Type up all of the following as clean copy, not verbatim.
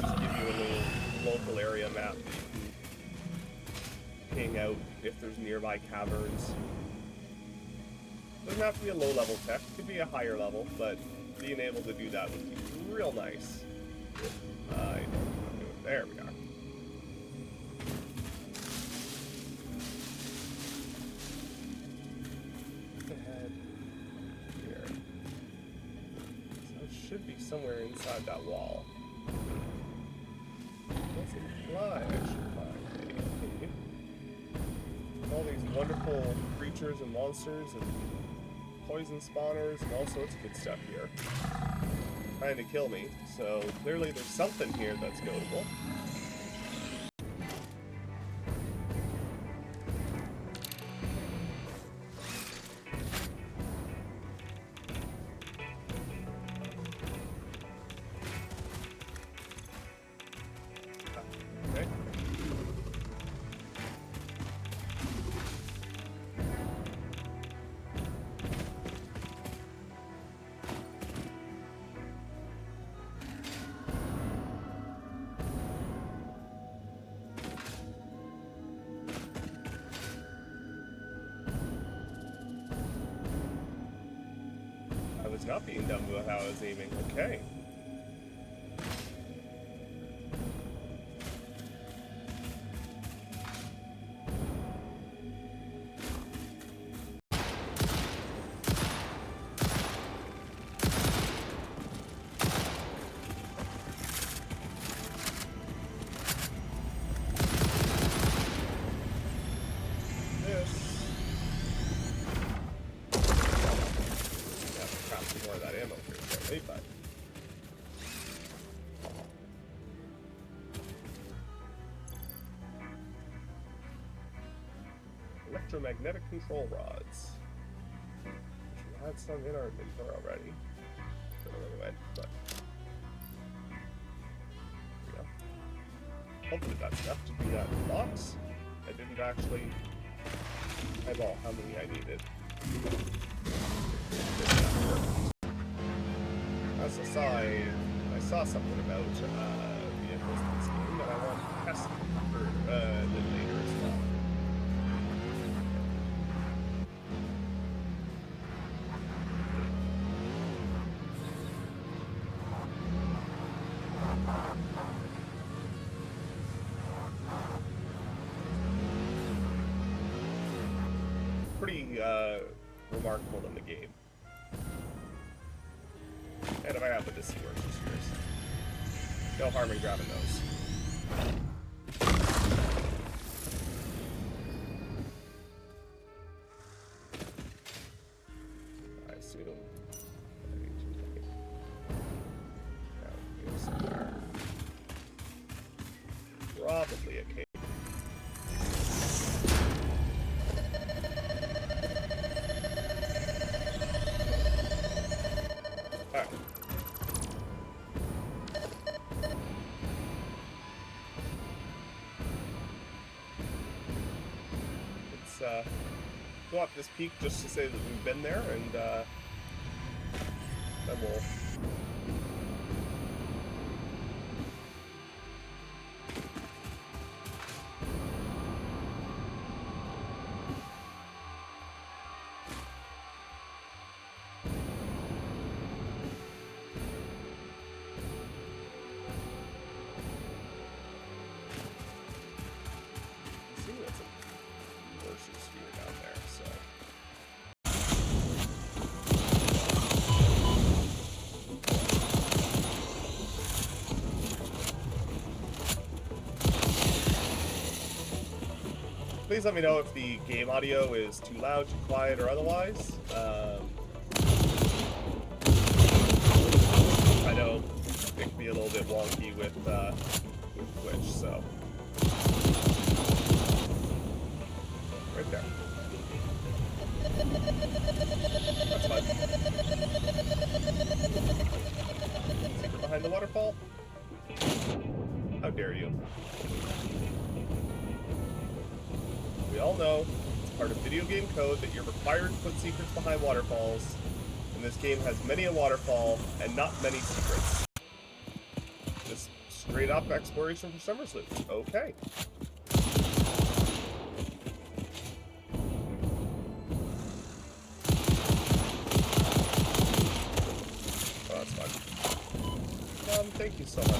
just give you a little local area map that you can hang out if there's nearby caverns. Doesn't have to be a low-level tech, it could be a higher level, but being able to do that would be real nice. I know what I'm doing. There we are. Head here. So it should be somewhere inside that wall. What's it fly? I should find maybe. All these wonderful creatures and monsters and poison spawners and all sorts of good stuff here. Trying to kill me, so clearly there's something here that's notable. Okay. I was not being dumb with how I was aiming. Okay. More of that ammo here, certainly, but electromagnetic control rods. We had some in our inventory already. Don't know where they went, but yeah. Hopefully that's enough to do that in the box. I didn't actually eyeball how many I needed. As a side, I saw something about vehicles in this game that I want to test for a little later as well. Pretty remarkable in the game. And if I happen to see where it's just yours. No harm in grabbing those. I assume I need to take it down here somewhere. Probably a cave. Go up this peak just to say that we've been there, and then we'll see what's versus here down there, so. Please let me know if the game audio is too loud, too quiet, or otherwise. I know it can be a little bit wonky with Twitch, so. Right there. That's fine. Secret behind the waterfall? How dare you? We all know it's part of video game code that you're required to put secrets behind waterfalls, and this game has many a waterfall and not many secrets. Just straight up exploration for Summer's loot. Okay. Oh, that's fun. Thank you so much.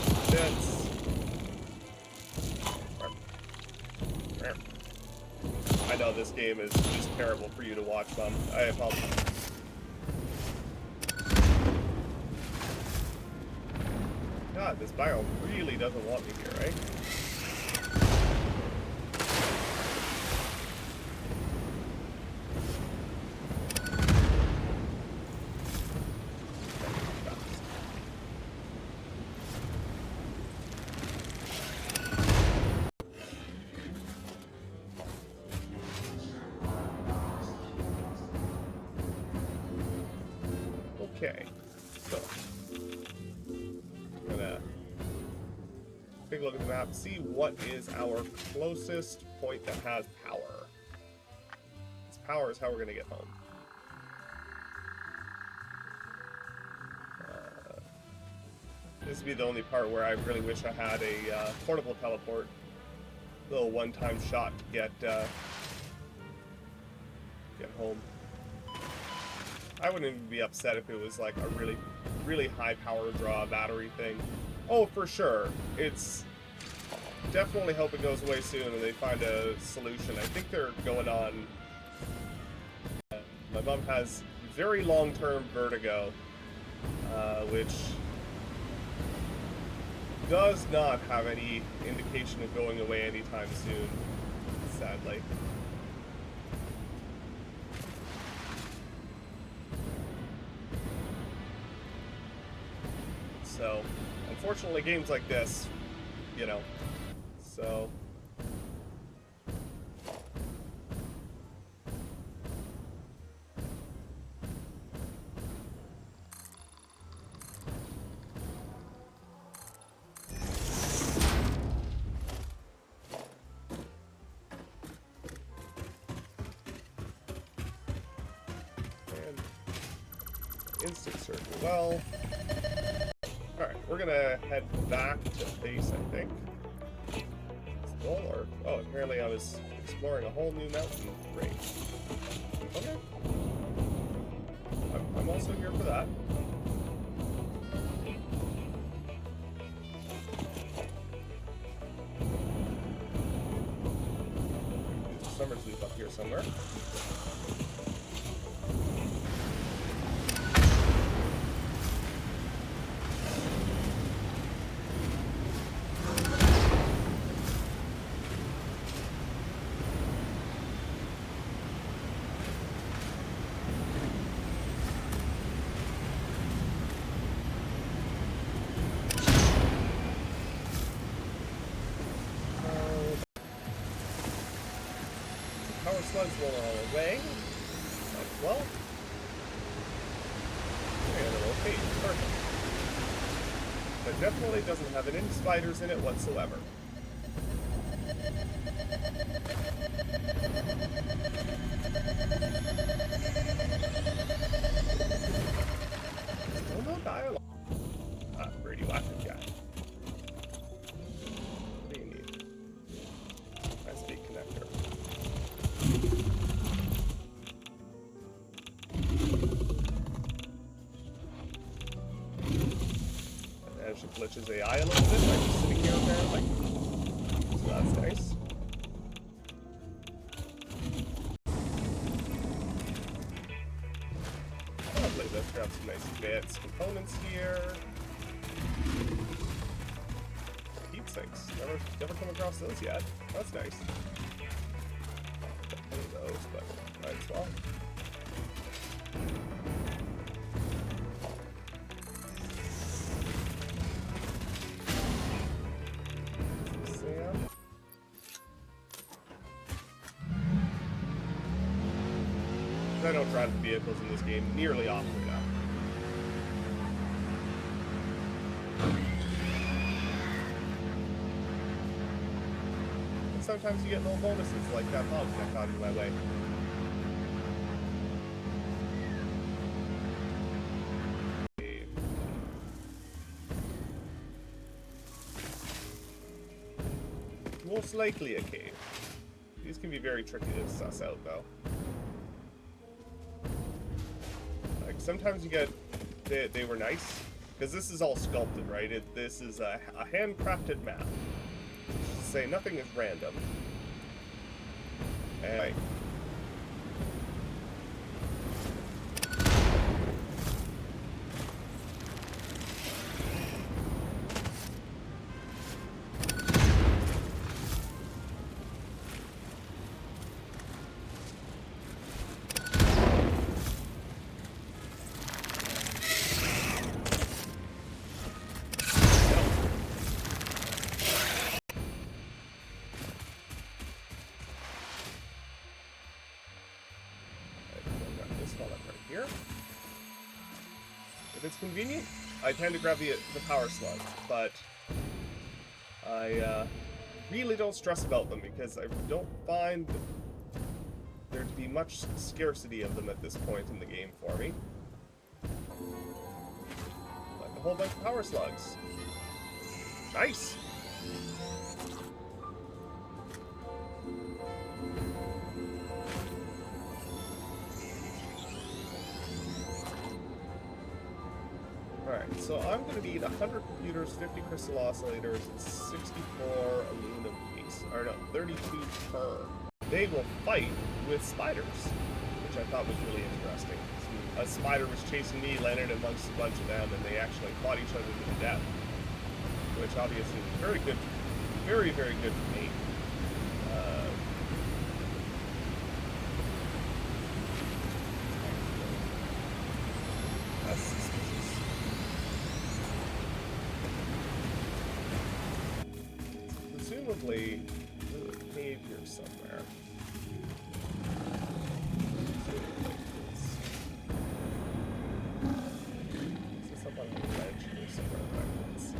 I know this game is just terrible for you to watch, Mom. I apologize. God, this biome really doesn't want me here, right? Okay, so I'm gonna take a look at the map, see what is our closest point that has power. This power is how we're gonna get home. This would be the only part where I really wish I had a portable teleport, little one-time shot to get home. I wouldn't even be upset if it was like a really, really high power draw battery thing. Oh, for sure. It's definitely hope it goes away soon and they find a solution. I think they're going on. My mom has very long-term vertigo, which does not have any indication of going away anytime soon, sadly. So, unfortunately, games like this, you know, so... And instant circle. Well... Alright, we're gonna head back to base, I think. Or, oh, apparently I was exploring a whole new mountain range. Okay. I'm also here for that. Summer's loop up here somewhere. Power slugs roll all away. Well. And okay, perfect. But definitely doesn't have any spiders in it whatsoever. Still no dialogue. Ah, radioactive guy. What do you need? High-speed connector. And she glitches AI a little bit, like just sitting here apparently. So that's nice. Lovely, let's grab some nice advanced components here. Heat sinks. Never come across those yet. That's nice. Don't need those, but might as well. Sam. I don't drive the vehicles in this game nearly often enough. And sometimes you get little bonuses like that bug that got in my way. most likely a cave. These can be very tricky to suss out, though. Like, sometimes you get... They were nice. Because this is all sculpted, right? This is a handcrafted map. Say nothing is random. And... here. If it's convenient, I tend to grab the power slugs, but I really don't stress about them because I don't find there to be much scarcity of them at this point in the game for me. Like a whole bunch of power slugs. Nice! Alright, so I'm going to need 100 computers, 50 crystal oscillators, and 64 aluminum piece. Or no, 32 per. They will fight with spiders, which I thought was really interesting. So a spider was chasing me, landed amongst a bunch of them, and they actually fought each other to the death. Which obviously was very good, very, very good for me. That's suspicious. Presumably, there's a cave here somewhere. Is this up on the ledge here somewhere that I can see?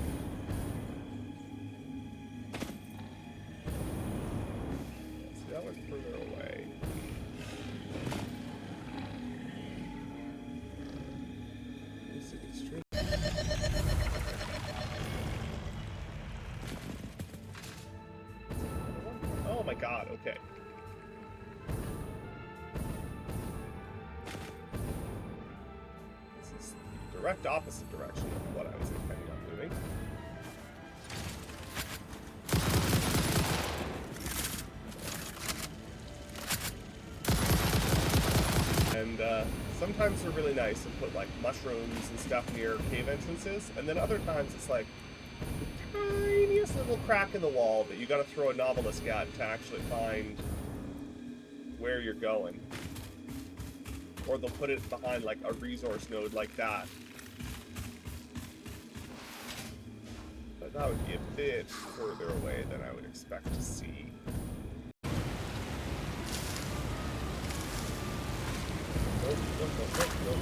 See, that one's further away. This is extreme. Oh my god, okay. This is the direct opposite direction of what I was intending on doing. And sometimes they're really nice and put like mushrooms and stuff near cave entrances, and then other times it's like tiniest little crack in the wall that you gotta throw a novelist at to actually find where you're going. Or they'll put it behind like a resource node like that. But that would be a bit further away than I would expect to see. Nope, nope, nope, nope, nope.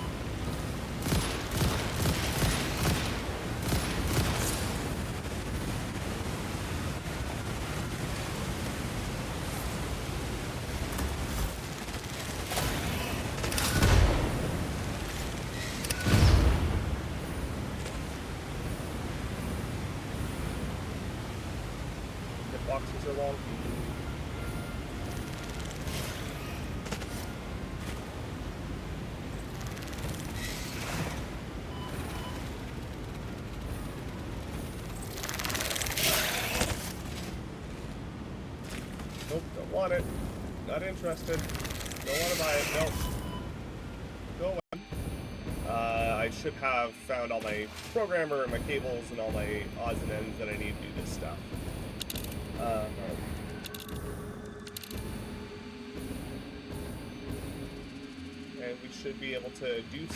Boxes are long. Nope, don't want it. Not interested. Don't want to buy it. Nope. Go away. I should have found all my programmer and my cables and all my odds and ends that I need to do this stuff. And we should be able to do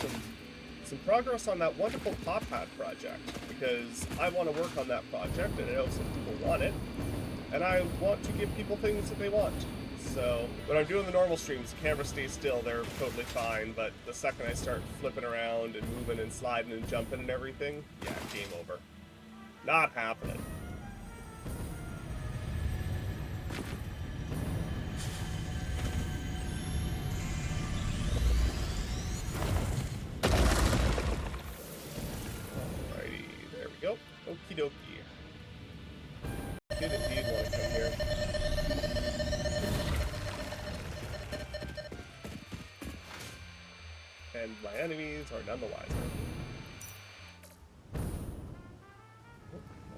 some progress on that wonderful Pop Pad project, because I want to work on that project, and I know some people want it, and I want to give people things that they want. So when I'm doing the normal streams, the camera stays still, they're totally fine, but the second I start flipping around and moving and sliding and jumping and everything, yeah, game over. Not happening. Okie dokie. Did indeed want to come here. my enemies are none the wiser.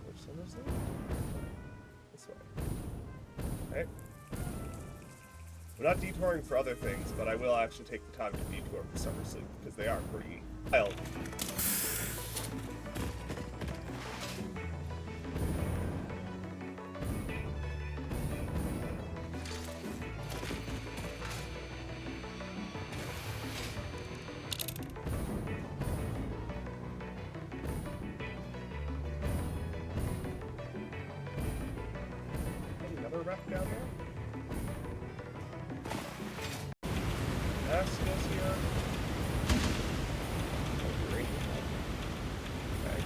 Which one is it? This way. Okay. I'm not detouring for other things, but I will actually take the time to detour for Summer Sleep, because they are pretty wild. Another wreck down there? That's this here. Oh, great. Okay.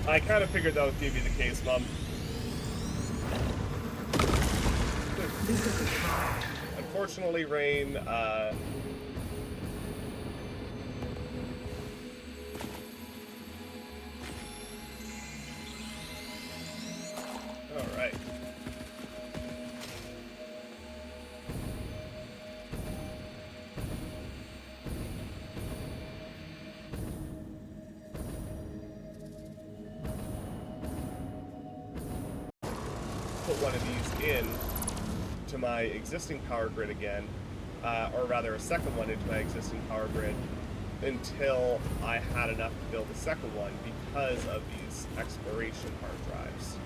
I kind of figured that would be the case, Mom. Unfortunately, Rain, alright. Put one of these in to my existing power grid again, or rather a second one into my existing power grid until I had enough to build a second one because of these exploration hard drives.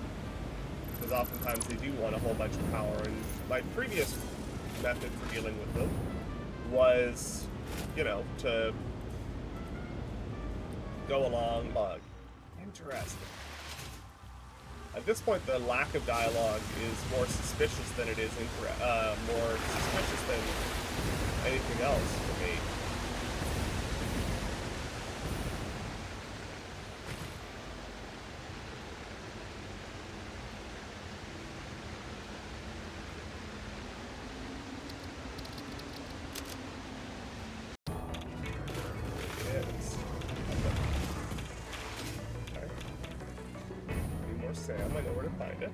Because oftentimes they do want a whole bunch of power, and my previous method for dealing with them was, you know, to go along. Interesting. At this point, the lack of dialogue is more suspicious than it is more suspicious than anything else for me. Sam, I know where to find it.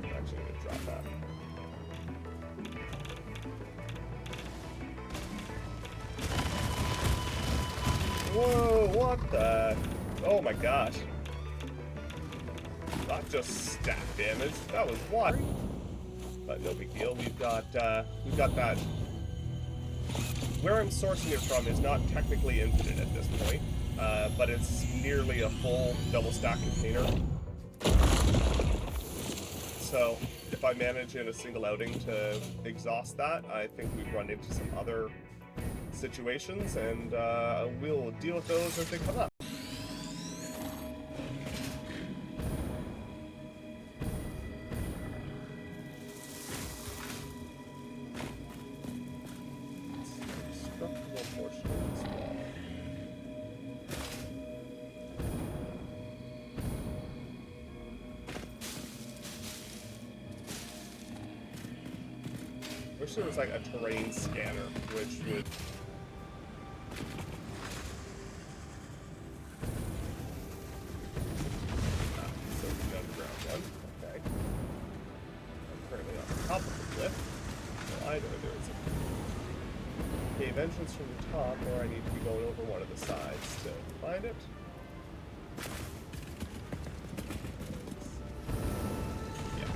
I'm actually going to drop that. Whoa, what the? Oh my gosh. Not just stat damage, that was what? But no big deal, we've got that. Where I'm sourcing it from is not technically infinite at this point, but it's nearly a full double stack container. So, if I manage in a single outing to exhaust that, I think we've run into some other situations, and we'll deal with those as they come up. Structural portion of this wall. Wish there was like a terrain scanner, which would so the underground one. Okay. I'm currently on the top of the cliff. So either there's a cave entrance from the top, or I need to be going over one of the sides to find it. Yeah.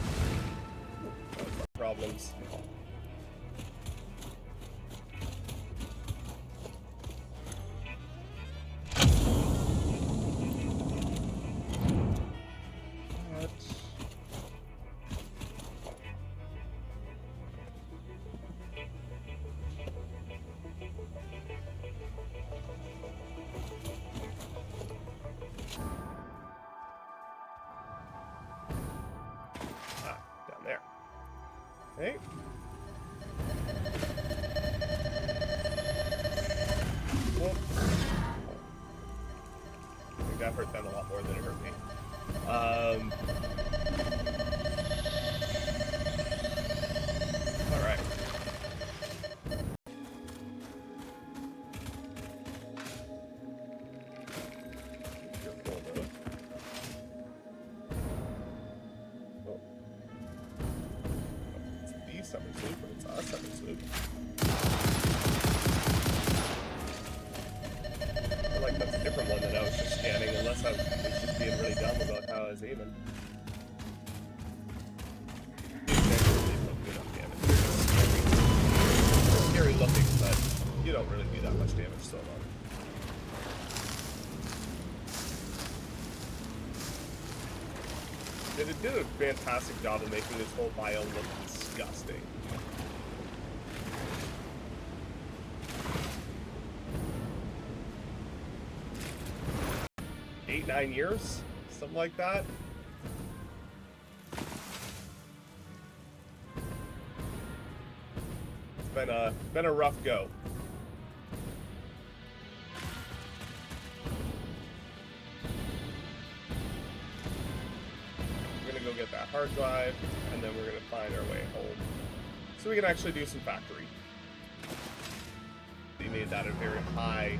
No problems. Okay. Whoop. I think that hurt them a lot more than it hurt me. Alright. summer sloop, but it's a summer sloop. I feel like that's a different one that I was just scanning, unless I was just being really dumb about how I was aiming. Scary looking, but you don't really do that much damage so long. It did a fantastic job of making this whole biome look disgusting. Eight, 9 years? Something like that? It's been a rough go. Go get that hard drive, and then we're going to find our way home. So we can actually do some factory. They made that a very high...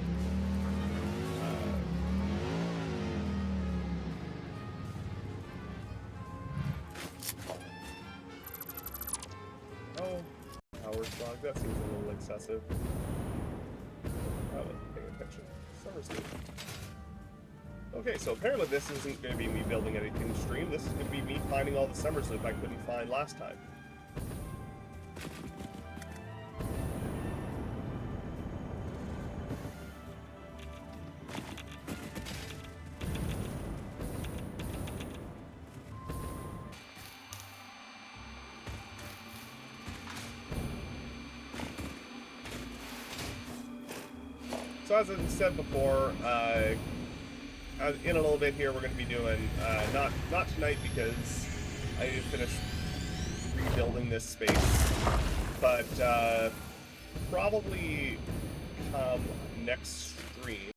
oh, power slog. That seems a little excessive. I wasn't paying attention. Summer sleep. Okay, so apparently this isn't going to be me building anything stream. This is going to be me finding all the summers that I couldn't find last time. So as I said before, in a little bit here, we're going to be doing, not tonight because I need to finish rebuilding this space, but probably come next stream.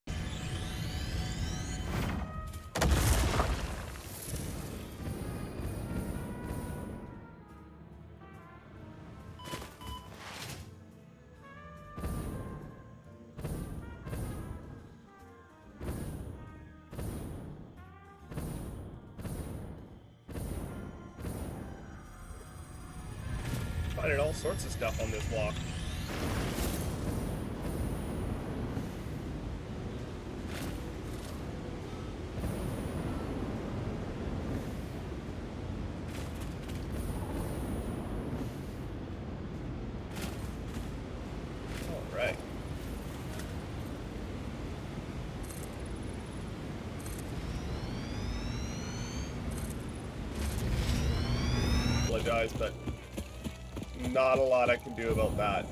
Finding all sorts of stuff on this walk. All right. Apologize, but not a lot I can do about that.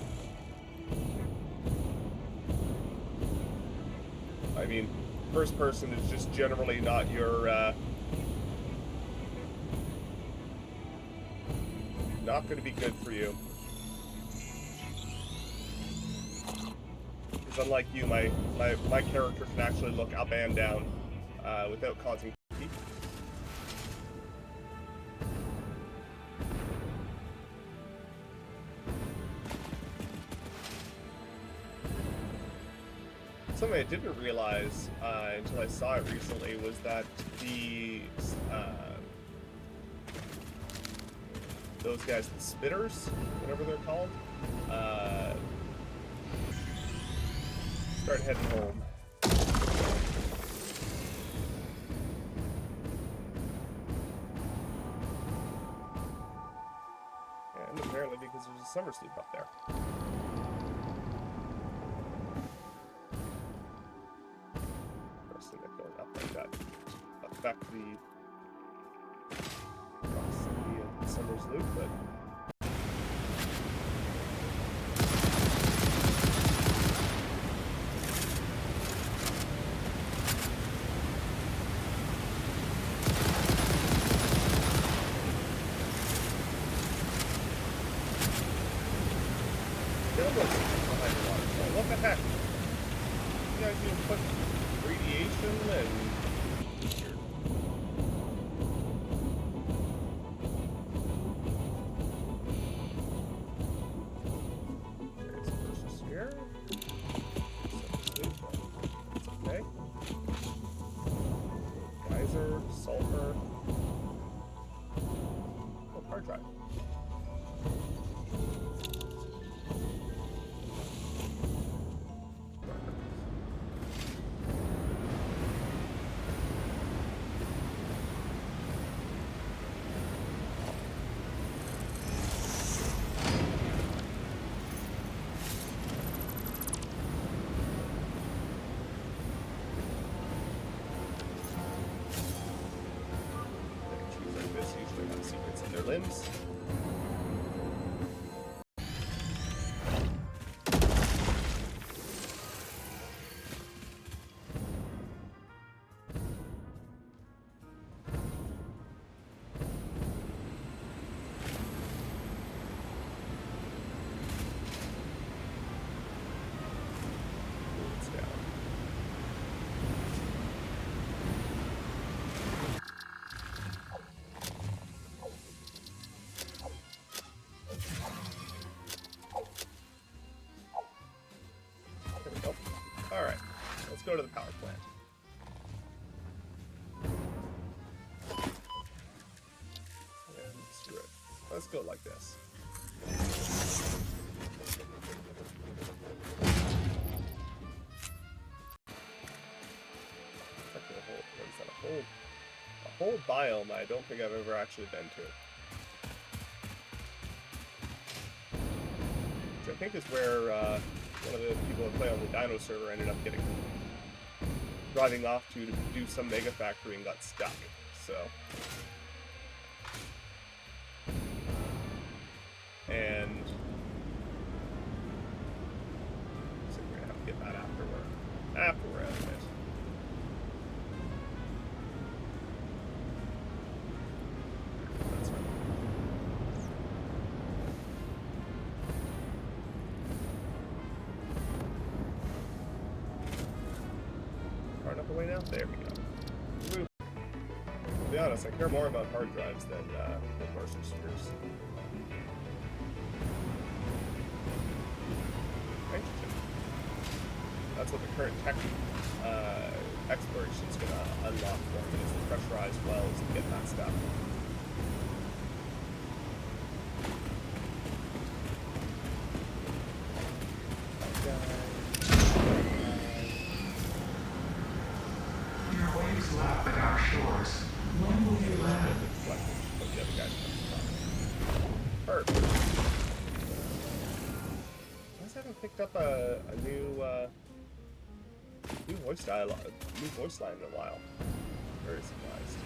I mean, first person is just generally not your, not going to be good for you. Because unlike you, my character can actually look up and down without causing heat. Something I didn't realize until I saw it recently was that the those guys, the spitters, whatever they're called, start heading home. And apparently because there's a summer sleep up there. Like that. Back to the proximity of Summer's Loop, but what the heck? You guys even put radiation and sulfur. Oh, hard drive. limbs. Alright, let's go to the power plant. And screw it. Let's go like this. A whole biome I don't think I've ever actually been to. Which I think is where one of the people that play on the Dino server ended up driving off to do some mega factory and got stuck. So, and so we're gonna have to get that after we're out of it. That's right. Far enough away now? There we go. Woo. To be honest, I care more about hard drives than motion spheres. Nitrogen. That's what the current tech exploration is going to unlock for me, is the pressurized wells to get that stuff. Lap at our shores. When will you land? Perfect. I haven't picked up a new voice dialogue, new voice line in a while. Very surprised.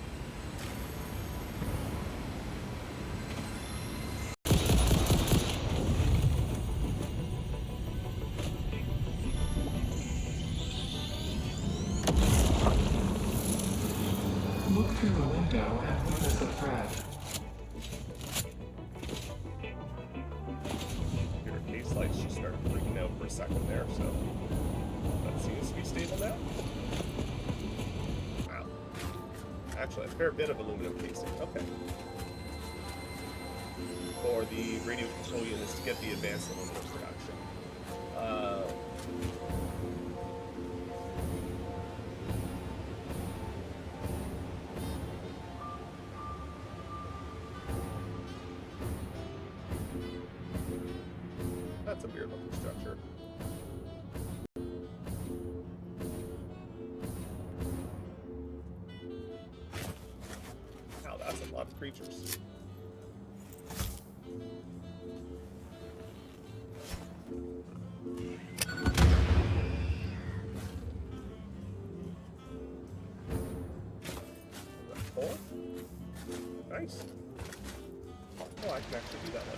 Look through the window and witness the thread. Computer case lights just started freaking out for a second there, so that seems to be stable now. Wow. Actually, a fair bit of aluminum casing. Okay. For the radio control units to get the advanced aluminum production. That's a weird looking structure. Wow, that's a lot of creatures. Four? Nice. Oh, I can actually do that one.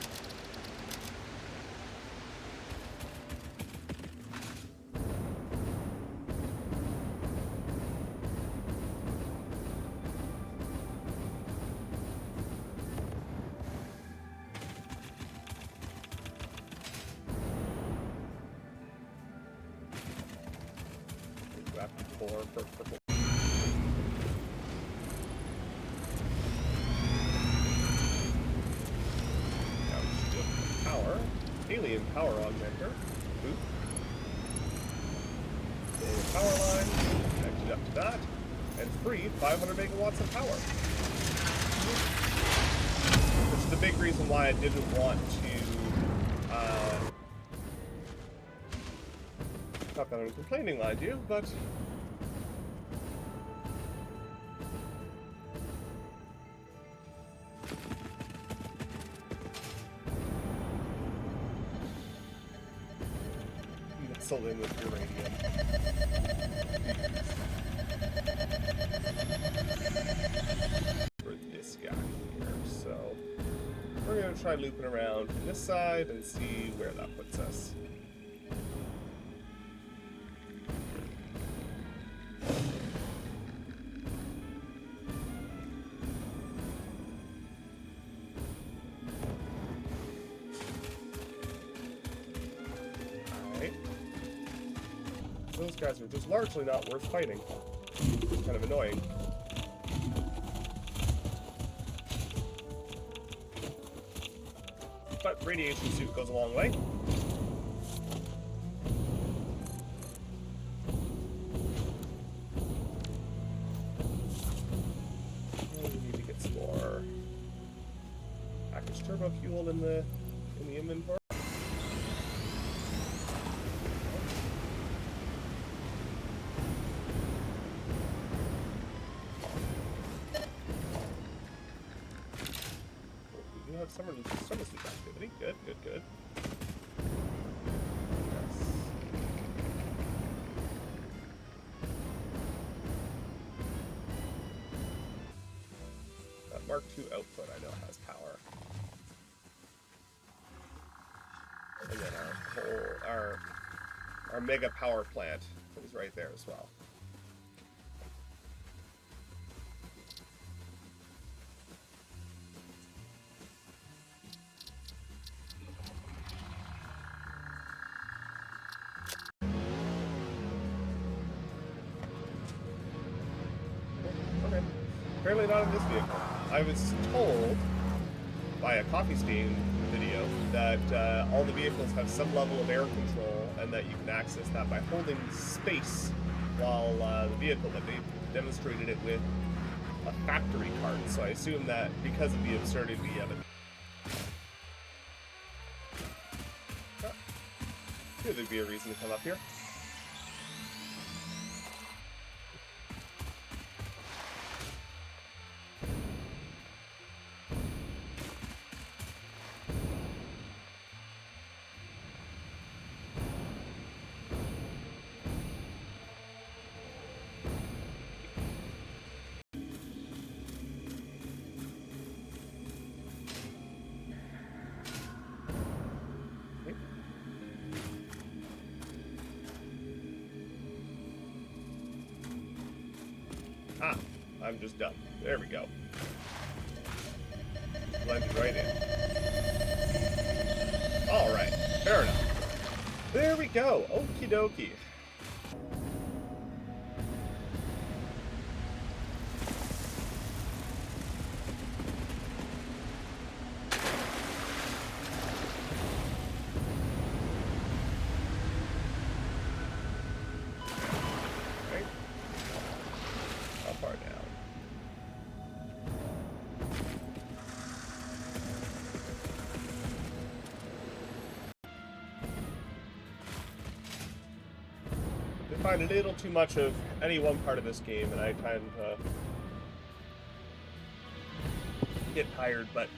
For purple. Now we should go for power. Alien power augmenter. Boop. A power line. Connect it up to that. And free 500 megawatts of power. Which is the big reason why I didn't want to not that I'm complaining, mind you, but nestled in with uranium. For this guy here, so try looping around to this side and see where that puts us. Alright. Those guys are just largely not worth fighting. It's kind of annoying. But radiation suit goes a long way. We need to get some more package turbo fuel in the inventory. We do have summer sleep activity. Good, good, good. Yes. That Mark II output I know has power. And then our mega power plant is right there as well. Okay. Apparently not in this vehicle. I was told by a Coffee Stain video that all the vehicles have some level of air control and that you can access that by holding space while the vehicle, that they demonstrated it with a factory cart. So I assume that because of the absurdity of it. Here there'd be a reason to come up here. Ah, I'm just dumb. There we go. Blended right in. Alright, fair enough. There we go. Okie dokie. I find a little too much of any one part of this game, and I tend to get tired, but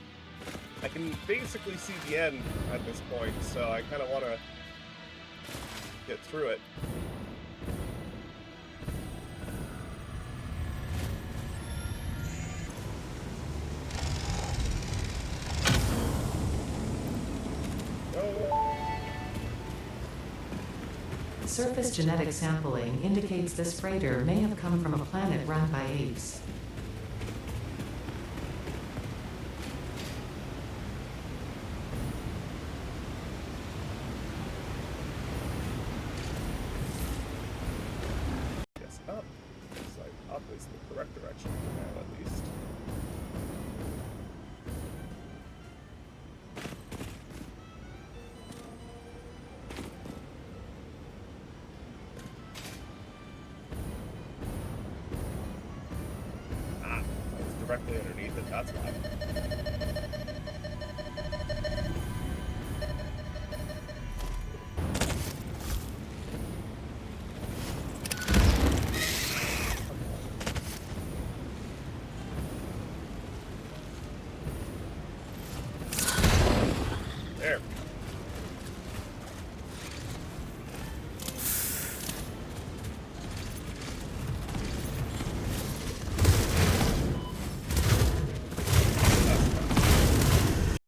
I can basically see the end at this point, so I kind of want to get through it. Surface genetic sampling indicates this freighter may have come from a planet run by apes. Yes, up. Looks like up is the correct direction for now, at least. Directly underneath it, that's why.